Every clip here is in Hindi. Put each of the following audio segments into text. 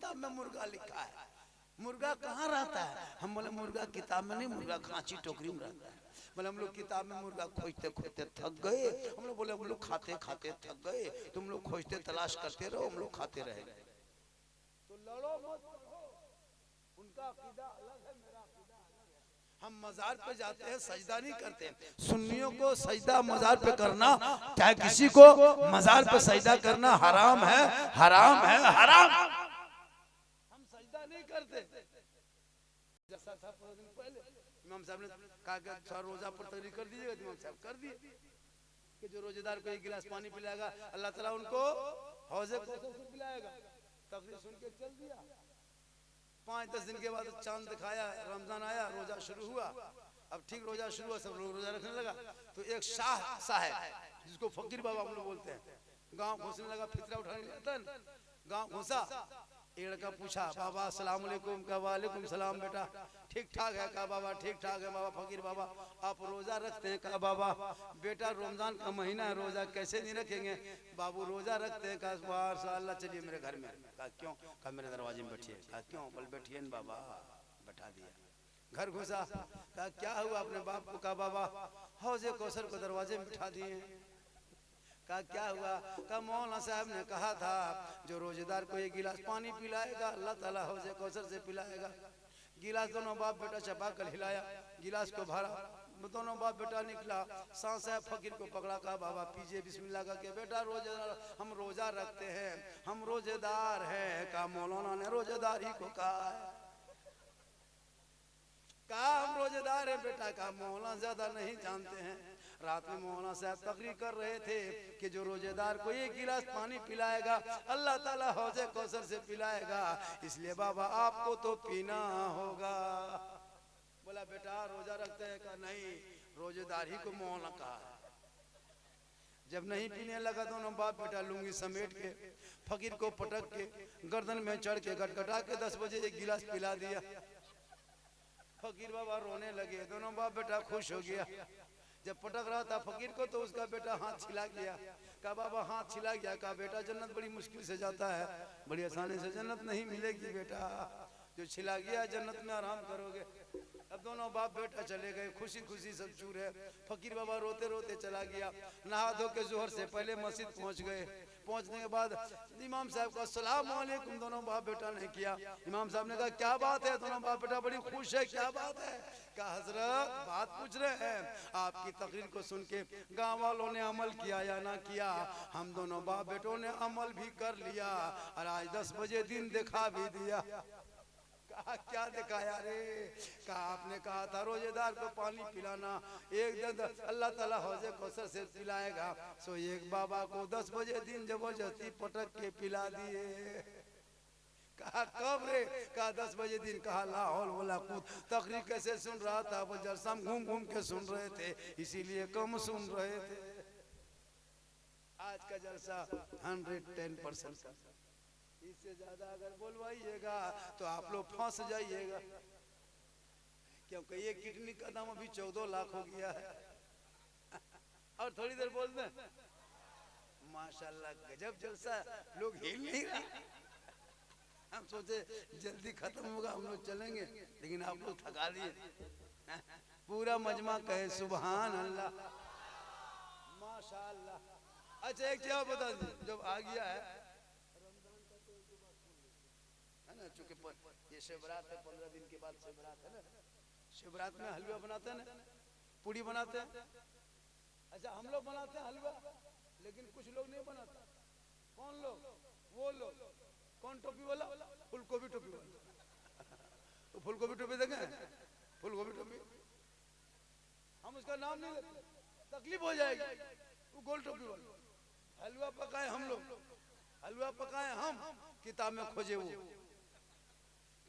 किताब में मुर्गा लिखा है? मुर्गा कहाँ रहता है? हम बोले मुर्गा किताब में नहीं, मुर्गा खांची टोकरी में रहता है। बोले हम लोग किताब में मुर्गा खोजते खोजते थक गए। हम लोग बोले हम लोग खाते खाते थक गए, तुम लोग खोजते तलाश करते रहो, हम लोग खाते रहेंगे। तो लड़ो मत, उनका अकीदा अलग है, मेरा अकीदा अलग है। हम मजार पे जाते हैं, सजदा नहीं करते। सुन्नियों को सजदा मजार पे करना, चाहे किसी को मजार पे सजदा करना हराम है, हराम है, हराम। हम सजदा नहीं करते। जैसा था पहले इमाम साहब ने कहा कि थोड़ा रोजा पर तकरीर कर दीजिएगा, इमाम साहब कर दिए कि जो रोजेदार को एक गिलास पानी पिलाएगा अल्लाह ताला उनको हौज़े कौसर से पिलाएगा। तकरीर सुन के चल दिया। 5-10 दिन के बाद चांद दिखाया, रमजान आया, रोजा शुरू हुआ। अब ठीक रोजा शुरू हुआ, सब लोग रोजा रखने लगा। तो एक शाह साहब जिसको फकीर बाबा हम लोग बोलते हैं, गांव घुसने लगा, फितरा उठाने लगता, गांव घुसा। एक लड़का पूछा बाबा अस्सलाम वालेकुम। कहा वालेकुम सलाम बेटा, ठीक ठाक है? कहा बाबा ठीक ठाक है। बाबा फकीर बाबा आप रोजा रखते हैं? कहा बाबा बेटा रमजान का महीना है, रोजा कैसे नहीं रखेंगे? बाबू रोजा रखते हैं। कहा माशाअल्लाह, चलिए मेरे घर में। कहा क्यों? कहा मेरे दरवाजे में बैठिए। कहा क्यों? बोल बैठिए न बाबा। बैठा दिया। घर घुसा। कहा क्या हुआ अपने बाप को? कहा बाबा हौज़े कौसर को दरवाजे में बिठा दिए। कहा क्या हुआ? कहा मौलाना साहब ने कहा था जो रोजेदार को एक गिलास पानी पिलाएगा अल्लाह ताला हौज़े कौसर से पिलाएगा। गिलास दोनों बाप बेटा चबा कर हिलाया, गिलास को भरा, दोनों बाप बेटा निकला। सांस साहब फकीर को पकड़ा। कहा बाबा पीजिए बिस्मिल्लाह का के बेटा रोजेदार, हम रोजा रखते हैं, हम रोजेदार हैं। कहा मौलाना ने रोजेदार ही को कहा है। कहा हम रोजेदार है बेटा। कहा मौलाना ज्यादा नहीं जानते हैं। रात में मौलाना साहब तकरीर कर रहे थे कि जो रोजेदार को एक गिलास पानी पिलाएगा अल्लाह ताला हौज़े कौसर से पिलाएगा, इसलिए बाबा आपको तो पीना होगा। बोला बेटा रोजा रखते हैं? कहा नहीं, रोजेदार ही को मौलाना कहा है। जब नहीं पीने लगा दोनों बाप बेटा लुंगी समेट के फकीर को पटक के गर्दन में चढ़ के गटगटा के 10 बजे एक गिलास पिला दिया। फकीर बाबा रोने लगे, दोनों बाप बेटा खुश हो गया। जब पटक रहा था फकीर को तो उसका बेटा हाथ छिला गया। कहा बाबा हाथ छिला गया। कहा बेटा जन्नत बड़ी मुश्किल से जाता है, बड़ी आसानी से जन्नत नहीं मिलेगी बेटा, जो छिला गया जन्नत में आराम करोगे। अब दोनों बाप बेटा चले गए, खुशी खुशी सब चूर है। फकीर बाबा रोते रोते चला गया। नहा धो के जोहर से पहले मस्जिद पहुंच गए। पहुंचने के बाद इमाम साहब का अस्सलाम वालेकुम दोनों बाप बेटा ने किया। इमाम साहब ने कहा क्या बात है? दोनों बाप बेटा बड़ी खुश है, क्या बात है? कहा हजरत बात पूछ रहे हैं, आपकी तकरीर को सुन के गाँव वालों ने अमल किया या ना किया? हम दोनों बाप बेटों ने अमल भी कर लिया और आज 10 बजे दिन दिखा भी दिया। कहा क्या दिखाया रे? कहा आपने कहा था रोजेदार को पानी पिलाना, एक दिन अल्लाह ताला हौज़े कौसर से पिलाएगा। सो एक बाबा को 10 बजे दिन जबरदस्ती पटक के पिला दिए। कहा कब रे? कहा 10 बजे दिन। कहा ला हौल वला कुव्वत। तकरीर कैसे सुन रहा था? वो जलसा घूम घूम के सुन रहे थे, इसीलिए कम सुन रहे थे। आज का जलसा 110%, इससे ज्यादा अगर बोलवाइएगा तो आप लोग फंस जाइएगा, क्योंकि ये किडनी का दाम अभी 14 लाख हो गया है। और थोड़ी देर बोल दें माशाल्लाह गजब जलसा, लोग हिल नहीं रहे। हम सोचे जल्दी खत्म होगा, हम लोग चलेंगे, लेकिन आप लोग थका दिए। पूरा मजमा कहे सुभान अल्लाह माशाल्लाह। अच्छा एक चीज बता दी, जब आ गया है ना, चूंकि ये शिवरात है, 15 दिन के बाद शिवरात है ना, शिवरात में हलवा बनाते हैं ना, पूड़ी बनाते हैं। अच्छा हम लोग बनाते हैं हलवा, लेकिन कुछ लोग नहीं बनाते। कौन लोग? वो लोग कौन टोपी वाला? फूलगोभी टोपी वाला। तो फूलगोभी टोपी देखें, फूलगोभी टोपी हम उसका नाम नहीं लेते, तकलीफ हो जाएगी। वो गोल टोपी वाला हलवा पकाए हम लोग, हलवा पकाए हम, किताब में खोजे वो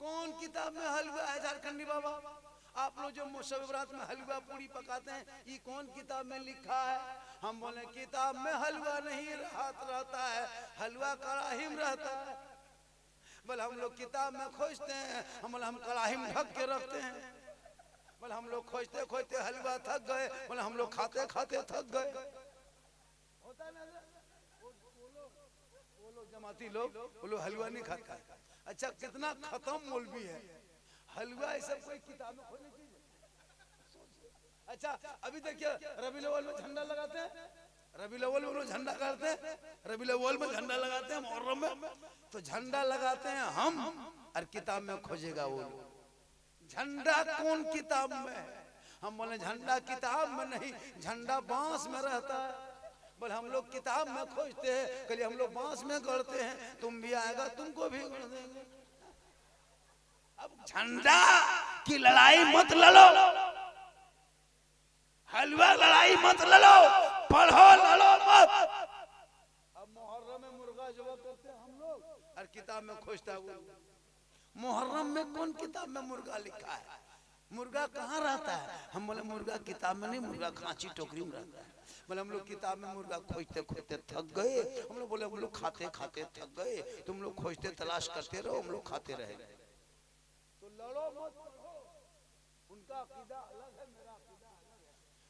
कौन किताब में हलवा है? झारखंडी बाबा आप लोग जो शिवरात में हलवा पूरी पकाते हैं, ये कौन किताब में लिखा है? हम बोले किताब में हलवा नहीं रहता है, हलवा कड़ाही में रहता है। बोले हम लोग किताब में खोजते हैं, हम बोले हम कड़ाही में ढक के रखते हैं। बोले हम लोग खोजते खोजते हलवा थक गए, बोले हम लोग खाते खाते थक गए। होता है ना, वो लोग जमाती लोग, वो लोग हलवा नहीं खाता है। अच्छा कितना खत्म मौलवी है, हलवा ये सब कोई किताब में खोलने की। अच्छा अभी देखिए रबी अव्वल में झंडा लगाते हैं, रबी अव्वल में झंडा करते हैं, रबी अव्वल में झंडा लगाते हैं, मुहर्रम में तो झंडा लगाते हैं हम, और किताब में खोजेगा वो झंडा कौन किताब में है। हम बोले झंडा किताब में नहीं, झंडा बांस में रहता है। बोले हम लोग किताब में खोजते हैं, कल हम लोग बांस में गढ़ते हैं, तुम भी आएगा तुमको भी गढ़ देंगे। अब झंडा की लड़ाई मत लड़ो, हलवा लड़ाई मत लड़ो, पढ़ो लड़ो मत। अब मुहर्रम में मुर्गा जब करते हैं हम लोग, और किताब में खोजता है। मुहर्रम में कौन किताब में मुर्गा लिखा है, मुर्गा कहाँ रहता है। हम बोले मुर्गा किताब में नहीं, मुर्गा कांची टोकरी में रहता है। बोले हम लोग किताब में मुर्गा खोजते खोजते थक गए। हम लोग बोले हम लोग खाते खाते थक गए, तुम लोग खोजते तलाश करते रहो, हम लोग खाते रहे। तो लड़ो मत, उनका अकीदा अलग है, मेरा अकीदा अलग है।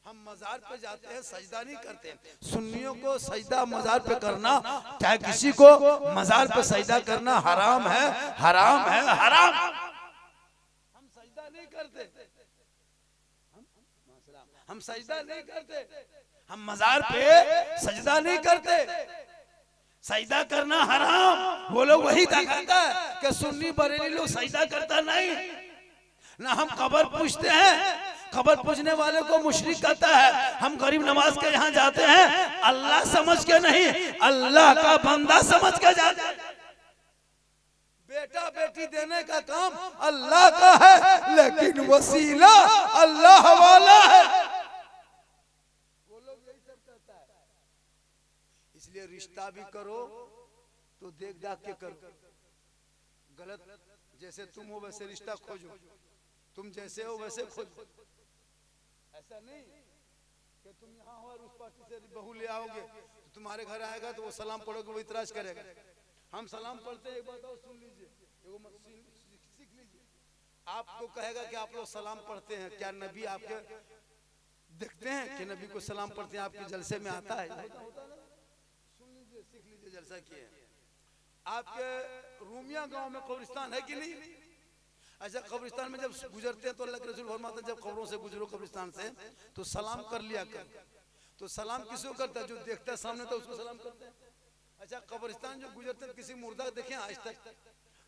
हम मजार पे जाते हैं, सजदा नहीं करते। सुन्नियों को सजदा मजार पे करना, चाहे किसी को मजार पे सजदा करना हराम है, हराम है, हराम। हम सजदा नहीं करते, हम सजदा नहीं करते, हम मजार पे सजदा नहीं करते। सजदा करना हराम। वो लोग वही दिखाता है कि सुन्नी बरेली लोग सजदा करता नहीं ना। हम कब्र पूछते हैं, कब्र पूछने वाले को मुशरिक कहता है। हम गरीब नवाज के यहाँ जाते हैं, अल्लाह समझ के नहीं, अल्लाह का बंदा समझ के जाते हैं। बेटा बेटी देने का काम अल्लाह का है, लेकिन वसीला अल्लाह वाला है। वो लोग यही सब कहता है। इसलिए रिश्ता भी करो तो देख दाख के करो। गलत जैसे तुम हो वैसे रिश्ता खोजो, तुम जैसे हो वैसे खोजो। ऐसा नहीं कि तुम यहाँ हो और उस पार्टी से बहू ले आओगे तो तुम्हारे घर आएगा तो वो सलाम पढ़ोगे वो इतराज करेगा। हम सलाम पढ़ते हैं, एक बात और सुन लीजिए, सीख लीजिए। आपको कहेगा कि आप लोग सलाम पढ़ते हैं, क्या नबी आपके देखते हैं कि नबी को सलाम पढ़ते हैं आपके जलसे में आता है? सुन लीजिए, सीख लीजिए, जलसा किए। आपके रूमिया गांव में कब्रिस्तान है कि नहीं? अच्छा कब्रिस्तान में जब गुजरते हैं तो अल्लाह के रसूल फरमाते हैं जब कब्रों से गुजरो कब्रिस्तान से तो सलाम कर लिया कर। तो सलाम किसको करता है? जो देखता है सामने तो उसको सलाम करते हैं। अच्छा कब्रिस्तान जो गुजरते हैं किसी मुर्दा देखें आज तक?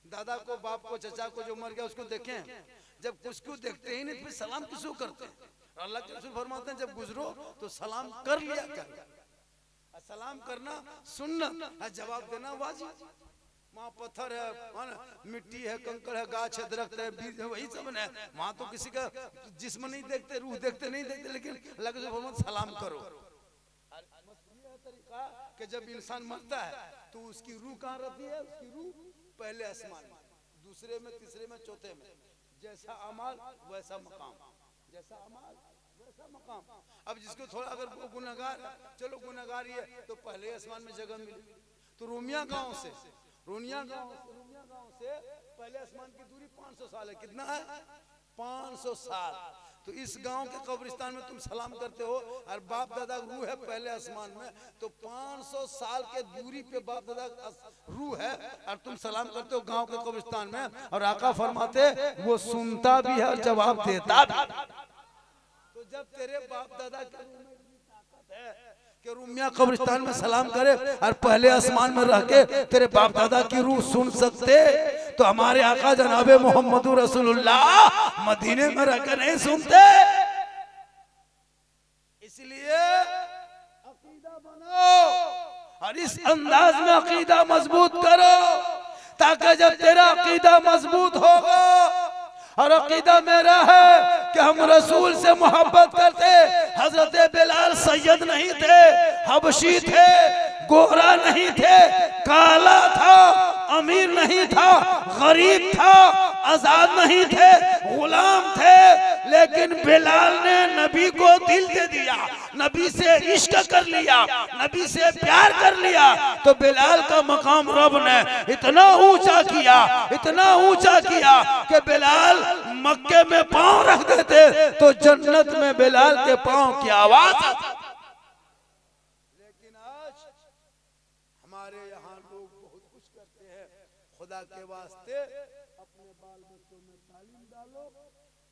दादा को, बाप को, चचा को जो मर गया उसको देखें? जब उसको देखते ही नहीं फिर सलाम किसको करते हैं? अल्लाह के रसूल फरमाते हैं जब गुजरो तो सलाम कर लिया कर। सलाम करना सुन्नत, जवाब देना वाजिब। वहाँ पत्थर है, मिट्टी है, कंकड़ है, गाछ है, दरख्त है, बीज है, वही सब है। वहाँ तो किसी का जिस्म नहीं देखते, रूह देखते नहीं देखते, लेकिन अल्लाह के रसूल सलाम करो। तरीका कि जब इंसान मरता है तो उसकी रूह कहाँ रहती है? उसकी रूह पहले आसमान में, दूसरे में, तीसरे में, चौथे में। जैसा अमाल वैसा मकाम, जैसा अमाल वैसा मकाम। अब जिसको थोड़ा अगर वो गुनहगार, चलो गुनहगार ही है तो पहले आसमान में जगह मिली। तो रूमिया गांव से पहले आसमान की दूरी 500 साल है। कितना है? 500 साल। तो इस गांव के कब्रिस्तान में तुम सलाम करते हो और बाप दादा रूह है पहले आसमान में, तो 500 साल के दूरी पे बाप दादा रूह है और तुम सलाम करते हो गांव के कब्रिस्तान में। और आका फरमाते वो सुनता भी है और जवाब देता भी। तो जब तेरे बाप दादा के रूह में ताकत है कि रूमिया कब्रिस्तान में सलाम करे और पहले आसमान में रह के तेरे बाप दादा की रूह सुन सकते, तो हमारे आका जनाबे मोहम्मद रसूलुल्लाह मदीने में रहकर नहीं सुनते। इसलिए अकीदा बनाओ और इस अंदाज में अकीदा मजबूत करो, ताकि जब तेरा अकीदा मजबूत होगा और अकीदा मेरा है कि हम रसूल से मोहब्बत करते। हजरत बिलाल सैयद नहीं थे, हबशी थे, गोरा नहीं थे, काला था, अमीर नहीं था, गरीब था, आजाद नहीं थे, गुलाम थे, लेकिन बिलाल ने नबी को दिल दे दिया, नबी से इश्क कर लिया, नबी से प्यार कर लिया। तो बिलाल का मकाम रब ने इतना ऊंचा किया, इतना ऊंचा किया कि बिलाल मक्के में पांव रख देते तो जन्नत में बिलाल के पांव की आवाज। लेकिन आज हमारे यहाँ लोग बहुत कुछ करते हैं, खुदा खुदा के वास्ते अपने बाल बच्चों में तालीम डालो।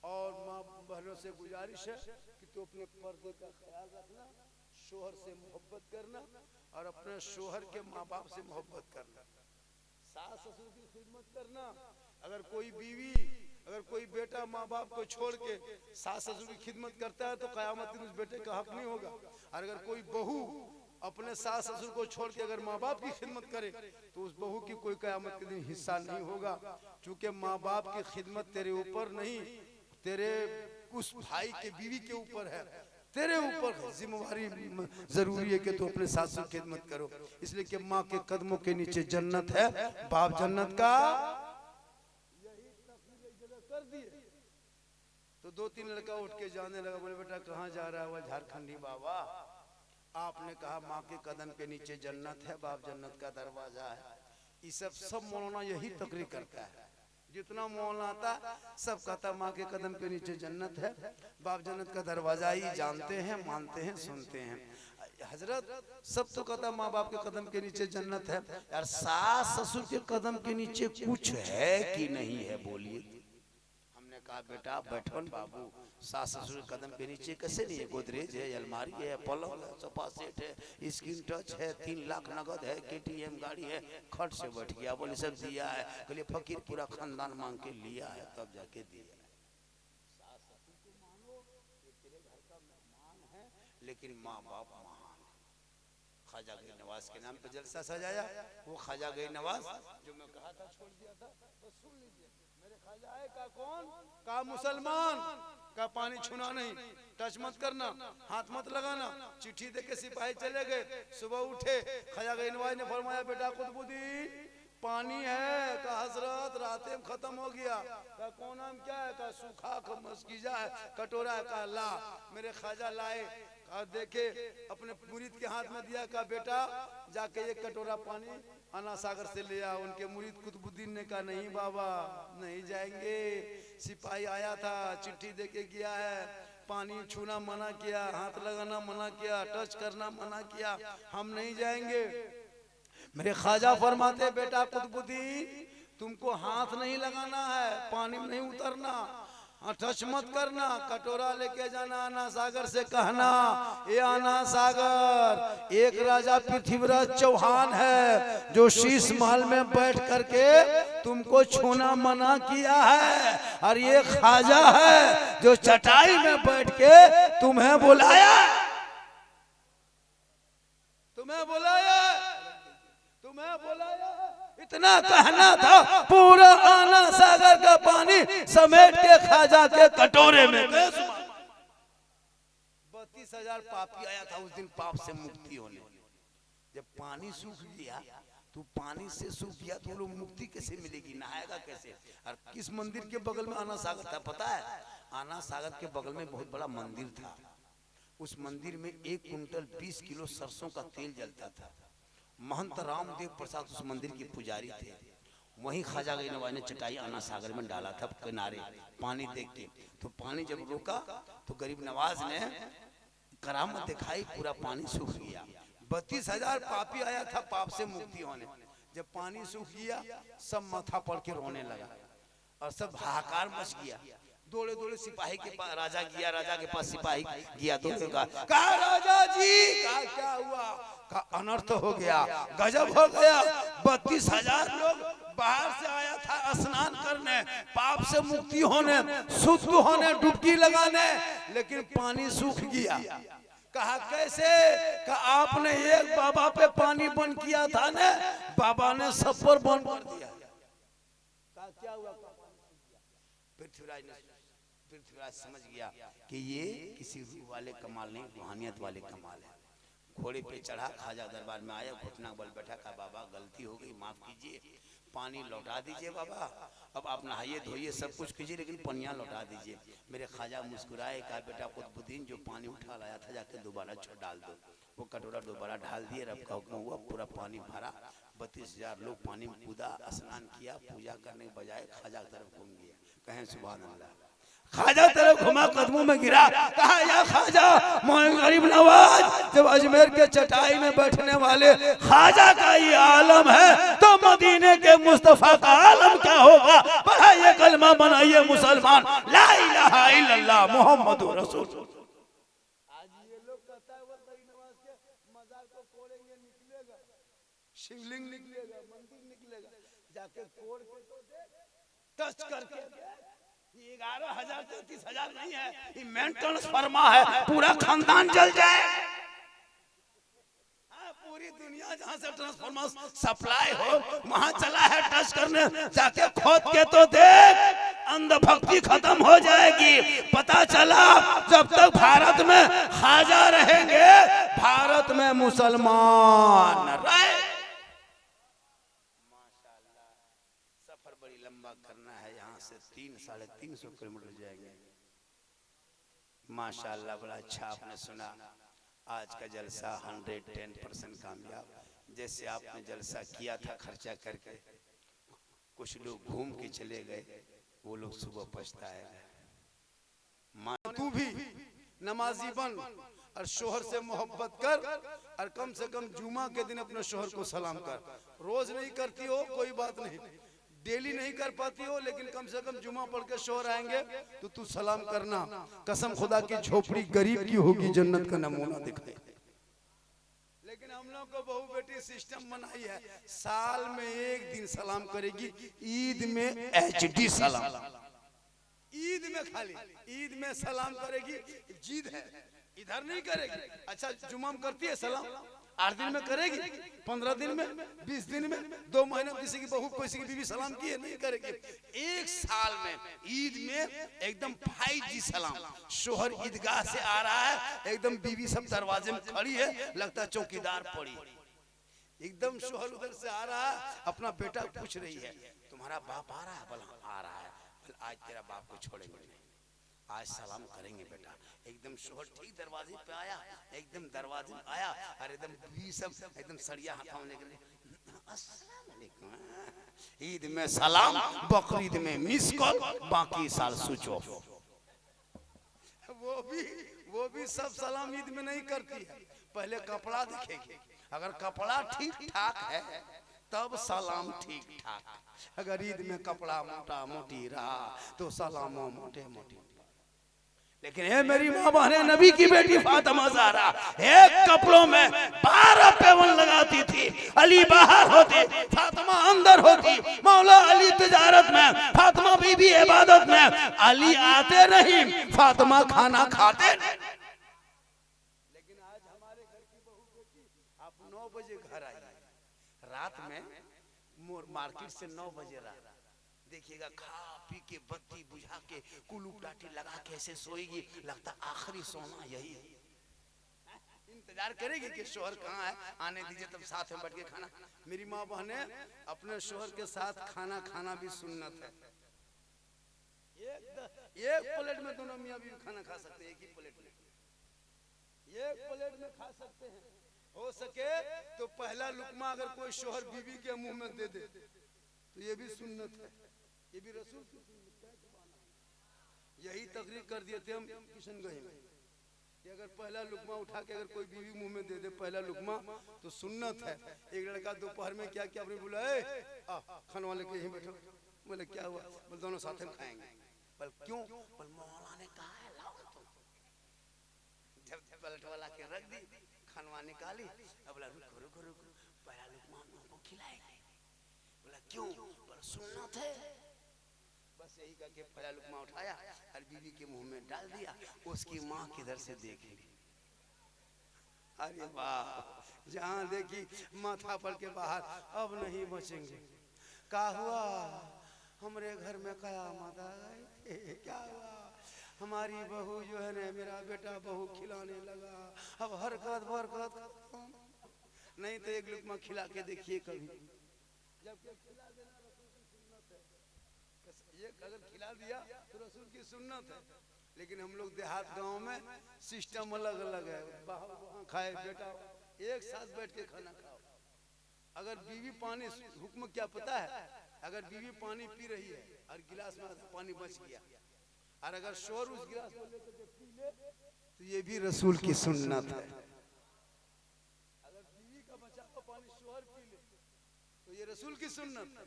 और माँ बहनों से गुजारिश है कि तू अपने पर्दे का ख्याल रखना, शोहर से मोहब्बत करना और अपने शोहर के माँ बाप से मोहब्बत करना, सास ससुर की खिदमत करना। अगर कोई बीवी, अगर कोई बेटा माँ बाप को छोड़ के सास ससुर की खिदमत करता है तो कयामत दिन उस बेटे का हक नहीं होगा। और अगर कोई बहू अपने सास ससुर को छोड़ के अगर माँ बाप की खिदमत करे तो उस बहू की कोई कयामत के दिन हिस्सा नहीं होगा। क्योंकि माँ बाप की खिदमत तेरे ऊपर नहीं, तेरे उस भाई के बीवी के ऊपर है, तेरे ऊपर जिम्मेवारी जरूरी है कि तू अपने सास ससुर की खिदमत करो। इसलिए कि माँ के कदमों के नीचे जन्नत है, बाप जन्नत का यही तस्वीर जगह कर दिए। तो दो तीन लड़का उठ के जाने लगा, बोले बेटा कहाँ जा रहा है? वह झारखंडी बाबा, आपने कहा माँ के कदम के नीचे जन्नत है, बाप जन्नत का दरवाजा है। ये सब मौलाना यही तकरीर करता है, जितना मौलाना आता सब कहता माँ के कदम के नीचे जन्नत है, बाप जन्नत का दरवाजा ही जानते हैं, मानते हैं, सुनते हैं। हजरत सब तो कहता माँ बाप के कदम के नीचे जन्नत है, यार सास ससुर के कदम के नीचे कुछ है कि नहीं है? बोलिए। हमने कहा बेटा बैठो बाबू, सास ससुर के कदम के नीचे कैसे नहीं है? गोदरेज है, अलमारी है, पलंग है, सोफा सेट है, स्क्रीन टच है, 3 लाख नगद है, KTM गाड़ी है। खट से बैठ गया, बोले सब दिया है। कहलिए फकीर पूरा खानदान मांग के लिया है तब जाके दिया है। सास ससुर को मानो, ये तेरे घर का मेहमान है, लेकिन माँ बाप महान है। ख्वाजा गई नवाज के नाम पे जलसा सजाया, वो ख्वाजा गई नवाज जो मैं कहा था छोड़ दिया था, बस सुन लीजिए। मेरे ख्वाजा है का कौन? का मुसलमान, का पानी छूना नहीं, टच मत करना, हाथ मत लगाना। चिट्ठी देके सिपाही चले गए, सुबह उठे ख्वाजा गई नवाज ने फरमाया बेटा कुतुबुद्दीन पानी है। का हजरत रातें खत्म हो गया। का कौन नाम क्या है? का सूखा मस्कीजा है, कटोरा है। का ला। मेरे ख्वाजा लाए, और देखे अपने मुरीद के हाथ में दिया। का बेटा जाके एक कटोरा पानी आना सागर से ले आ। उनके मुरीद कुतुबुद्दीन ने कहा नहीं बाबा नहीं जाएंगे, सिपाही आया था, चिट्ठी देके गया है, पानी छूना मना किया, हाथ लगाना मना किया, टच करना मना किया, हम नहीं जाएंगे। मेरे ख्वाजा फरमाते बेटा कुतुबुद्दीन तुमको हाथ नहीं लगाना है, पानी में नहीं उतरना, टच मत करना, कटोरा लेके जाना आना सागर से कहना ये आना सागर एक राजा पृथ्वीराज चौहान है जो शीश महल में बैठ करके तुमको छूना मना किया है, और ये ख्वाजा है जो चटाई में बैठ के तुम्हें बुलाया, तुम्हें बुलाया, तुम्हें बुलाया। इतना कहना था, पूरा आना सागर का पानी समेट के ख्वाजा के कटोरे में 32,000 पापी आया था उस दिन पाप से मुक्ति होने। जब पानी सूख गया तो पानी से सूख गया तो लोग मुक्ति कैसे मिलेगी, नहाएगा कैसे? और किस मंदिर के बगल में आना सागर था पता है? आना सागर के बगल में बहुत बड़ा मंदिर था। उस मंदिर में 1 कुंटल 20 किलो सरसों का तेल जलता था। महंत रामदेव प्रसाद उस मंदिर के पुजारी थे। वहीं ख्वाजा गई नवाज ने चटाई आना सागर में डाला था किनारे पानी देख के। तो पानी जब रोका तो गरीब नवाज ने करामत दिखाई, पूरा पानी सूख गया। 32,000 पापी आया था पाप से मुक्ति होने। जब पानी सूख गया सब माथा पड़ के रोने लगा और सब हाहाकार मच गया। दौड़े दौड़े सिपाही के पास राजा गया, राजा के पास सिपाही गया, दौड़े कहा राजा जी कहा क्या हुआ? का अनर्थ हो गया, गजब हो गया। 32,000 लोग बाहर से आया था स्नान करने, पाप से मुक्ति होने, शुद्ध होने, डुबकी लगाने, लेकिन पानी सूख गया। कहा कैसे? कहा आपने एक बाबा पे पानी बंद किया था ना, बाबा ने सब पर बंद कर दिया। कहा क्या हुआ? पृथ्वीराज समझ गया कि ये किसी रूह वाले कमाल नहीं, रूहानियत वाले कमाल है। घोड़े पे चढ़ा, ख्वाजा दरबार में आया, घुटना बल बैठा। कहा बाबा गलती हो गई, माफ कीजिए, पानी लौटा दीजिए बाबा, अब आप नहाइए धोइए सब कुछ कीजिए, लेकिन पनिया लौटा दीजिए। मेरे ख्वाजा मुस्कुराए, कहा बेटा कुतुबुद्दीन जो पानी उठा लाया था जाके दोबारा डाल दो। वो कटोरा दोबारा ढाल दिए, रब का हुक्म हुआ, पूरा पानी भरा। 32,000 लोग पानी में कूदा, स्नान किया, पूजा करने के बजाय ख्वाजा की तरफ घूम गया। कहें सुभान अल्लाह। ख्वाजा तरफ घुमा, कदमों में गिरा, कहा या ख्वाजा मोइन गरीब नवाज, जब अजमेर के चटाई में बैठने वाले ख्वाजा का ये आलम है तो मदीने के मुस्तफा का आलम क्या होगा। पढ़ाइए कलमा, बनाइए मुसलमान, ला इलाहा इल्लल्लाह मुहम्मदुर रसूल। आज ये लोग कहता है वो गरीब नवाज के मजार को कोड़ेंगे, निकलेगा शिवलिंग, निकलेगा मंदिर, निकलेगा, जाके कोड़ के तो देख, टच करके 11,000 33,000 नहीं है, ये मेंटेनेंस फर्मा है, पूरा खानदान जल जाए। हाँ, पूरी दुनिया जहाँ से ट्रांसफार्मर सप्लाई हो वहां चला है टच करने, जाके खोद के तो देख, अंधभक्ति खत्म हो जाएगी। पता चला जब तक भारत में ख्वाजा रहेंगे, भारत में मुसलमान रहे। करना है, यहाँ से 300-350 किलोमीटर जाएंगे। माशाल्लाह, बड़ा अच्छा आपने सुना। आज का जलसा 110% कामयाब। जैसे आपने जलसा किया था खर्चा करके, कुछ लोग घूम के चले गए, वो लोग सुबह पछताएगा। तू भी नमाजी बन और शोहर से मोहब्बत कर, और कम से कम जुमा के दिन अपने शोहर को सलाम कर। रोज नहीं करती हो कोई बात नहीं, डेली नहीं कर पाती हो, लेकिन कम से कम जुमा पढ़ के शोहर आएंगे तो तू सलाम करना। कसम खुदा की झोपड़ी गरीब की होगी, जन्नत का नमूना दिखाए। लेकिन हम लोग को बहू बेटी सिस्टम बनाई है, साल में एक दिन सलाम करेगी, ईद में HD सलाम, ईद में खाली ईद में सलाम करेगी। जिद है, इधर नहीं करेगी। अच्छा, जुमा में करती है सलाम, 8 दिन में करेगी, 15 दिन में, 20 दिन में, 2 महीने में किसी की बहू किसी की बीवी सलाम की है, नहीं करेगी। एक साल में ईद में एकदम 5G सलाम। शोहर ईदगाह से आ रहा है, एकदम बीवी सब दरवाजे में खड़ी है, लगता है चौकीदार पड़ी। एकदम शोहर उधर से आ रहा है, अपना बेटा पूछ रही है तुम्हारा बाप आ रहा है? बोला आ रहा है। आज तेरा बाप को छोड़ेंगे नहीं, आज सलाम करेंगे बेटा। एकदम शोहर ठीक दरवाजे पे आया, एकदम दरवाजे में आया और एकदम बीवी सब एकदम सड़िया हाथों लेकर अस्सलाम वालेकुम। ईद में सलाम, बकरीद में मिस कॉल, बाकी साल स्विच ऑफ। वो भी सब सलाम ईद में नहीं करती है, पहले कपड़ा दिखेगी। अगर कपड़ा ठीक ठाक है तब सलाम ठीक ठाक। अगर ईद में कपड़ा मोटा मोटी रहा तो सलाम मोटे मोटी। लेकिन ये मेरी माँ बहने, नबी की बेटी फातिमा ज़हरा एक कपड़ों में 12 पेवन लगाती थी। अली बाहर होती, फातिमा अंदर होती। मौला अली तिजारत में, फातिमा बीबी इबादत में। अली आते नहीं, फातिमा खाना खाते नहीं। लेकिन आज हमारे घर की बहू बेटी, आप 9 बजे घर आई, रात में मार्केट से 9 बजे रात देखिएगा, खा पी के बत्ती बुझा के कुलूप डाटी लगा के ऐसे सोएगी, लगता आखिरी सोना यही है। इंतजार करेगी कि शोहर कहाँ है, आने दीजिए तब साथ में बैठ के खाना। मेरी माँ बहने, अपने शोहर के साथ खाना खाना भी सुन्नत है। एक प्लेट में दोनों मियाँ बीवी खाना खा सकते हैं, एक ही प्लेट में, एक प्लेट में खा सकते हैं। हो सके तो पहला लुकमा अगर कोई शोहर बीवी के मुंह में दे दे तो ये भी सुन्नत है, ये भी रसूल की सुन्नत है। यही तकरीर कर दिए थे हम किशनगंज में कि अगर पहला लुकमा उठा के अगर कोई बीवी मुंह में दे दे पहला लुकमा तो सुन्नत है। एक लड़का दोपहर में क्या क्या अपने बुलाए, खाने वाले के यहीं बैठो। बोले क्या हुआ? बोले दोनों साथ में खाएंगे। बोल क्यों? बोल मौला ने कहा है लाओ तुम। जब पलट वाला के रख दी, खानवा निकाली, अब बोला रुको रुको रुको, पहला लुकमा हम लोगों को खिलाएंगे। बोला क्यों? बोला सुन्नत है। बस यही करके पहला लुकमा उठाया और बीवी के मुंह में डाल दिया। उसकी माँ किधर से देखेगी? अरे वाह, जहाँ देखी माथा पर के बाहर, अब नहीं बचेंगे। क्या हुआ? हमारे घर में कयामत आ गई। क्या हुआ? हमारी बहू जो है ना, मेरा बेटा बहू खिलाने लगा। अब हरकत बरकत नहीं तो एक लुकमा खिला के देखिए कभी। जब खिला देना रसूल की सुन्नत है, ये अगर खिला दिया तो रसूल की सुन्नत है। लेकिन हम लोग देहात गांव में सिस्टम अलग अलग है। वहाँ खाए बेटा, एक साथ बैठ के खाना खाओ। अगर बीवी पानी, हुक्म क्या पता है? अगर बीवी पानी पी रही है और गिलास में पानी बच गया और अगर शोहर उस गिलास को लेकर के पी ले तो ये भी रसूल की सुन्नत है। अगर बीवी का बचा हुआ पानी शोहर पी ले तो ये रसूल की सुन्नत है।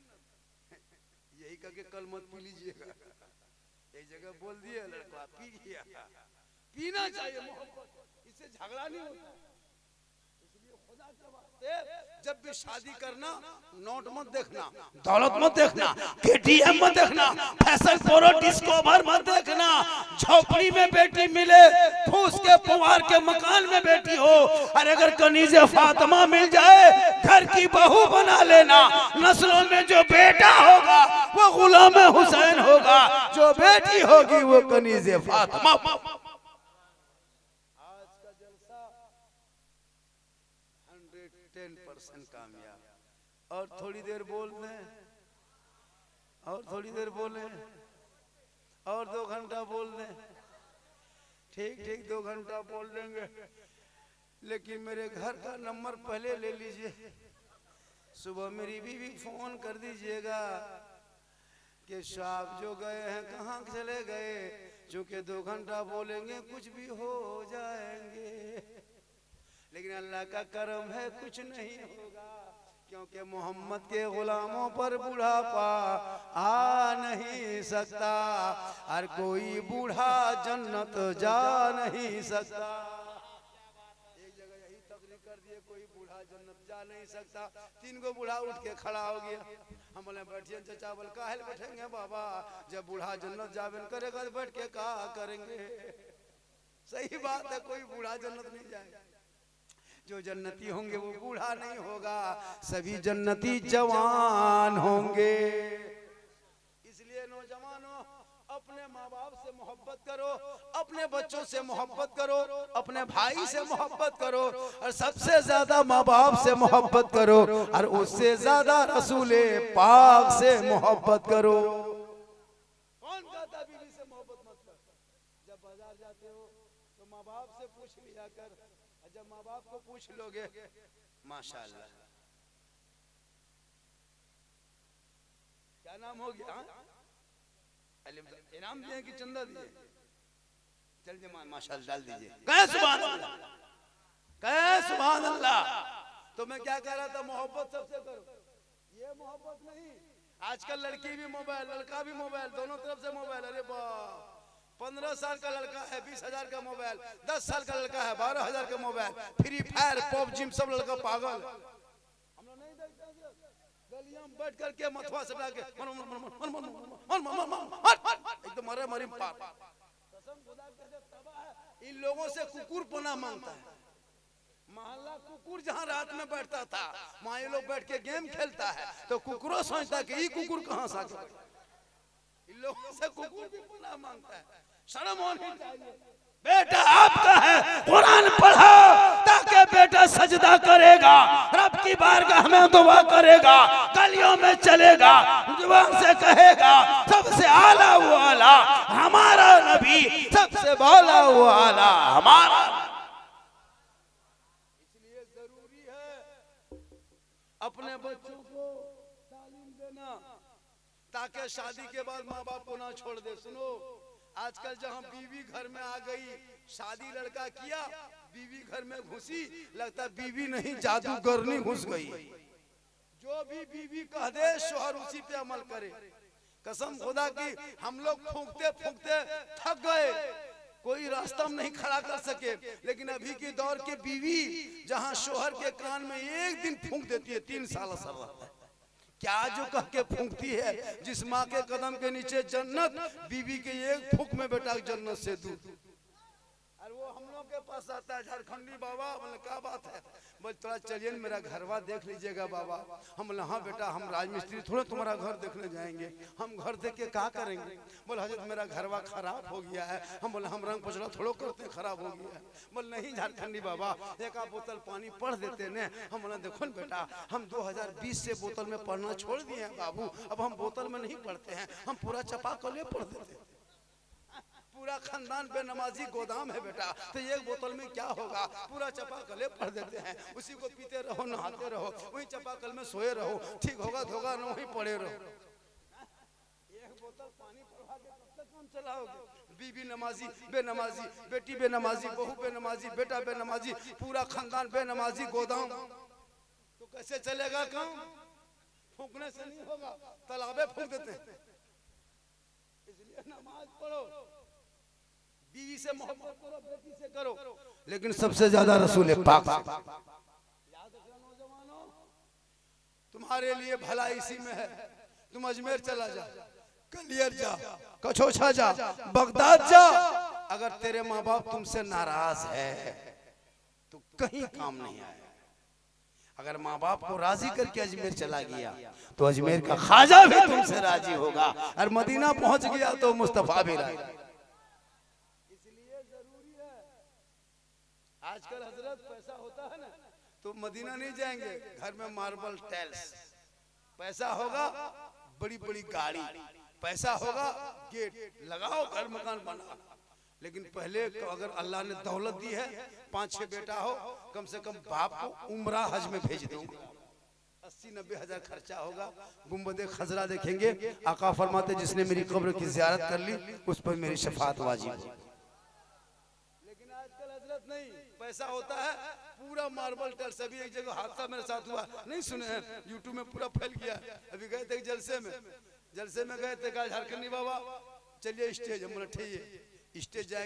यही कह के कल मत पी लीजिएगा, एक जगह बोल दिए लड़का पी लिया, पीना चाहिए मोहब्बत, इससे झगड़ा नहीं होता। इसलिए खुदा के वास्ते जब भी शादी करना नोट मत देखना, दौलत मत देखना, केटीएम मत देखना, फैशन प्रो डिस्कवर मत देखना। झोपड़ी में बेटी मिले, फूस के पुआर के मकान में बेटी हो, और अगर कनीज़े फातिमा मिल जाए घर की बहू बना लेना। नस्लों में जो बेटा होगा वो गुलाम हुसैन होगा, जो बेटी होगी वो कनीज़े फातिमा। आज का जलसा 110% कामयाब। और थोड़ी देर बोल दें, और थोड़ी देर बोलें, और 2 घंटा बोल दें, ठीक ठीक 2 घंटा बोल देंगे, लेकिन मेरे घर का नंबर पहले ले लीजिए। सुबह मेरी बीवी फोन कर दीजिएगा कि साहब जो गए हैं कहाँ चले गए, चूंकि 2 घंटा बोलेंगे कुछ भी हो जाएंगे, लेकिन अल्लाह का करम है कुछ नहीं होगा, क्योंकि मोहम्मद के गुलामों पर बुढ़ापा आ नहीं सकता, और कोई बूढ़ा जन्नत जा नहीं सकता। एक जगह यही तकरीर कर दिए, कोई बूढ़ा जन्नत जा नहीं सकता। 3 गो बूढ़ा उठ के खड़ा हो गया। हम बोले बैठिए चचा। बोल काहे बैठेंगे बाबा, जब बूढ़ा जन्नत जावे करेगा तो बैठ के का करेंगे। सही बात है, कोई बूढ़ा जन्नत नहीं जाएगा। जो जन्नती होंगे वो बूढ़ा नहीं होगा, सभी जन्नती जवान होंगे। इसलिए नौजवानों अपने माँ बाप से मोहब्बत करो, अपने बच्चों से मोहब्बत करो, अपने भाई से मोहब्बत करो, और सबसे ज्यादा माँ बाप से मोहब्बत करो, और उससे ज्यादा रसूले पाक से मोहब्बत करो। कौन कहता बीवी से मोहब्बत मत कर? जब बाजार जाते हो तो माँ बाप से पूछ लिया कर, जब माँ बाप को पूछ लोगे माशाअल्लाह। क्या नाम हो गया? इनाम दिए कि चंदा दिए? जल्दी माशाअल्लाह डाल दीजिए। कहे सुभान अल्लाह, कहे सुभान अल्लाह। तो मैं क्या कह रहा था, मोहब्बत सबसे करो। ये मोहब्बत नहीं, आजकल लड़की भी मोबाइल, लड़का भी मोबाइल, दोनों तरफ से मोबाइल। अरे बाप, 15 साल का लड़का है 20,000 का मोबाइल, 10 साल का लड़का है 12,000 का मोबाइल, फ्री फायर पबजी सब लड़का पागल। हम लोग नहीं देखते गलियां में बैठ करके मथुआ सटा के एकदम मरे मरी पार। कसम खुदा के तबाह है, इन लोगों से कुकुर पना मांगता है। मोहल्ला कुकुर जहाँ रात में बैठता था, वहाँ ये लोग बैठ के गेम खेलता है, तो कुकुरों सोचता है कि ये कुकुर कहाँ से आ गया। इन लोगों से कुकुर भी पनाह मांगता है, शर्म होनी चाहिए। बेटा आपका है, कुरान पढ़ो ताकि बेटा सजदा करेगा, रब की बारगाह में दुआ करेगा, गलियों में चलेगा, जुबान से कहेगा सबसे आला वो आला हमारा नबी, सबसे बाला वो आला हमारा। इसलिए जरूरी है अपने बच्चों को तालीम देना, ताकि शादी के बाद माँ बाप को ना छोड़ दे। सुनो, आजकल जहाँ बीवी घर में आ गई, शादी लड़का किया, बीवी घर में घुसी, लगता बीवी नहीं जादूगरनी घुस गई। जो भी बीवी कह दे शोहर उसी पे अमल करे। कसम खुदा की हम लोग फूंकते फूंकते थक गए, कोई रास्ता में नहीं खड़ा कर सके, लेकिन अभी की दौर के बीवी जहाँ शोहर के कान में एक दिन फूंक देती है 3 साल असर रहता है। क्या जो कह के फूंकती है, जिस माँ के कदम के नीचे जन्नत, बीवी के एक फूंक में बेटा जन्नत से दूर। और वो हम लोग के पास आता है झारखंडी बाबा, बोले क्या बात है, बोले थोड़ा चलिए मेरा घरवा देख लीजिएगा बाबा। हम बोले हाँ बेटा, हम राजमिस्त्री थोड़े तुम्हारा घर देखने जाएंगे, हम घर देख के क्या करेंगे। बोले हजरत मेरा घरवा खराब हो गया है। हम बोले हम रंग पचड़ा थोड़ो करते खराब हो गया है। बोले नहीं झारखंडी बाबा, एक आध बोतल पानी पढ़ देते न। हम बोले देखो न बेटा, हम 2020 से बोतल में पढ़ना छोड़ दिए हैं बाबू, अब हम बोतल में नहीं पढ़ते हैं, हम पूरा चपाकल पढ़ देते हैं। पूरा खानदान पे नमाजी गोदाम है बेटा, तो एक बोतल में क्या होगा, पूरा चपाकले पढ़ देते हैं, उसी को पीते रहो, नहाते रहो, वही चपाकल में सोए रहो, ठीक होगा धोगा न वहीं पड़े रहो। एक बोतल पानी पढ़वा खा के कब तक काम चलाओगे? बीबी नमाजी, बेनमाजी, बेटी बेनमाजी, बहू बेनमाजी, बेटा बेनमाजी, पूरा खानदान बेनमाजी, गोदाम, तो कैसे चलेगा काम? फूंकने से नहीं होगा, तालाबे फूंक देते हैं। इसलिए नमाज पढ़ो, बीवी से मोहब्बत करो, बेटी से करो, लेकिन सबसे ज्यादा रसूल पाक। याद रखना नौजवानों, तुम्हारे लिए भला इसी में है। तुम अजमेर चला जा, कलियर जा, कछोछा जा, बगदाद जा, अगर तेरे माँ बाप तुमसे नाराज है तो कहीं काम नहीं आए। अगर माँ बाप को राजी करके अजमेर चला गया तो अजमेर का ख्वाजा भी तुमसे राजी होगा, और मदीना पहुंच गया तो मुस्तफा भी राजी। इसलिए जरूरी है, आजकल हजरत पैसा होता है ना तो मदीना नहीं जाएंगे, घर में मार्बल टाइल्स, पैसा होगा बड़ी बड़ी गाड़ी, पैसा होगा गेट लगाओ, घर मकान बनाओ। लेकिन पहले अगर अल्लाह ने दौलत दी है, 5-6 बेटा हो, कम से कम बाप को उम्रा हज में भेज दूंगा, 80-90 हजार खर्चा होगा, गुंबदे खजरा देखेंगे। आका फरमाते जिसने मेरी कब्र की जियारत कर ली उस पर मेरी शफाअत वाजिब है। लेकिन आजकल हजरत नहीं, पैसा होता है पूरा मार्बल टाइल्स। अभी एक जगह हादसा मेरे साथ हुआ, नहीं सुने हैं, यूट्यूब में पूरा फैल गया। अभी गए थे जलसे में गए थे, कहा झारखंडी बाबा चलिए स्टेज, हम बोले ठीक है स्टेज जाएंगे।